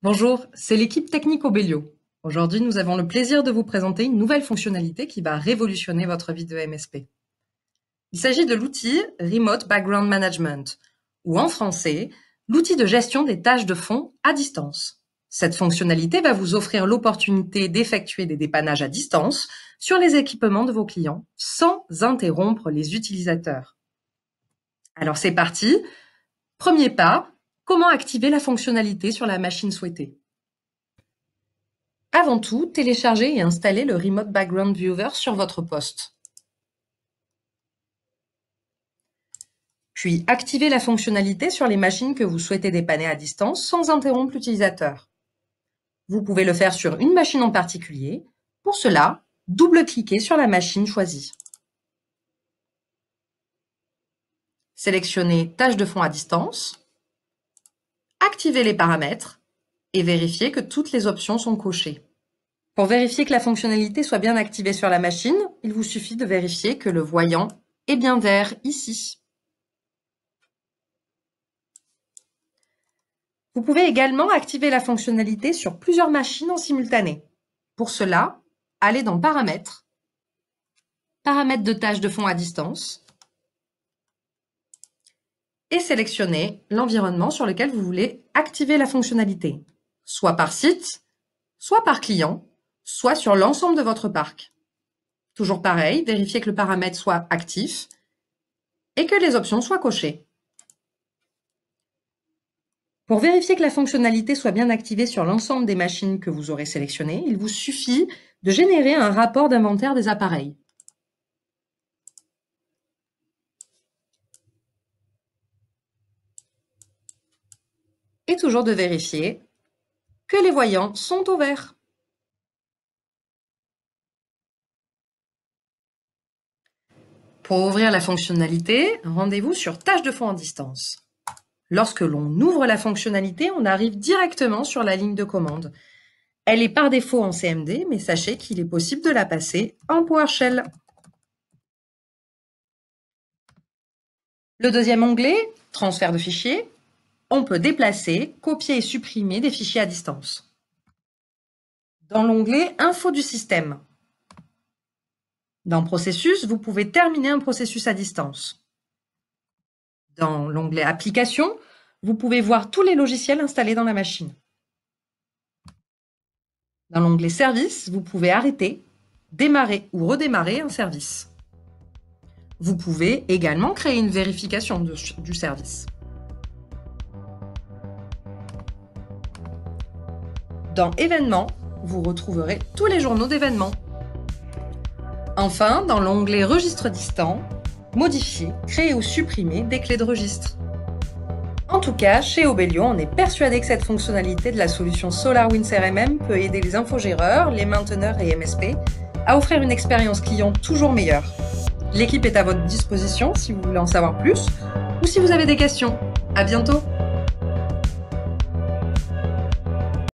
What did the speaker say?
Bonjour, c'est l'équipe technique Obelio. Aujourd'hui, nous avons le plaisir de vous présenter une nouvelle fonctionnalité qui va révolutionner votre vie de MSP. Il s'agit de l'outil Remote Background Management, ou en français, l'outil de gestion des tâches de fond à distance. Cette fonctionnalité va vous offrir l'opportunité d'effectuer des dépannages à distance sur les équipements de vos clients sans interrompre les utilisateurs. Alors c'est parti. Premier pas, comment activer la fonctionnalité sur la machine souhaitée? Avant tout, téléchargez et installez le Remote Background Viewer sur votre poste. Puis, activez la fonctionnalité sur les machines que vous souhaitez dépanner à distance sans interrompre l'utilisateur. Vous pouvez le faire sur une machine en particulier. Pour cela, double-cliquez sur la machine choisie. Sélectionnez Tâches de fond à distance. Activez les paramètres et vérifiez que toutes les options sont cochées. Pour vérifier que la fonctionnalité soit bien activée sur la machine, il vous suffit de vérifier que le voyant est bien vert ici. Vous pouvez également activer la fonctionnalité sur plusieurs machines en simultané. Pour cela, allez dans Paramètres, Paramètres de tâches de fond à distance et sélectionnez l'environnement sur lequel vous voulez activer la fonctionnalité, soit par site, soit par client, soit sur l'ensemble de votre parc. Toujours pareil, vérifiez que le paramètre soit actif et que les options soient cochées. Pour vérifier que la fonctionnalité soit bien activée sur l'ensemble des machines que vous aurez sélectionnées, il vous suffit de générer un rapport d'inventaire des appareils. Et toujours de vérifier que les voyants sont au vert. Pour ouvrir la fonctionnalité, rendez-vous sur Tâches de fond à distance. Lorsque l'on ouvre la fonctionnalité, on arrive directement sur la ligne de commande. Elle est par défaut en CMD, mais sachez qu'il est possible de la passer en PowerShell. Le deuxième onglet, Transfert de fichiers, on peut déplacer, copier et supprimer des fichiers à distance. Dans l'onglet Info du système, dans Processus, vous pouvez terminer un processus à distance. Dans l'onglet Applications, vous pouvez voir tous les logiciels installés dans la machine. Dans l'onglet Services, vous pouvez arrêter, démarrer ou redémarrer un service. Vous pouvez également créer une vérification du service. Dans Événements, vous retrouverez tous les journaux d'événements. Enfin, dans l'onglet Registre distant, modifier, créer ou supprimer des clés de registre. En tout cas, chez Obelio, on est persuadé que cette fonctionnalité de la solution SolarWinds RMM peut aider les infogéreurs, les mainteneurs et MSP à offrir une expérience client toujours meilleure. L'équipe est à votre disposition si vous voulez en savoir plus ou si vous avez des questions. À bientôt!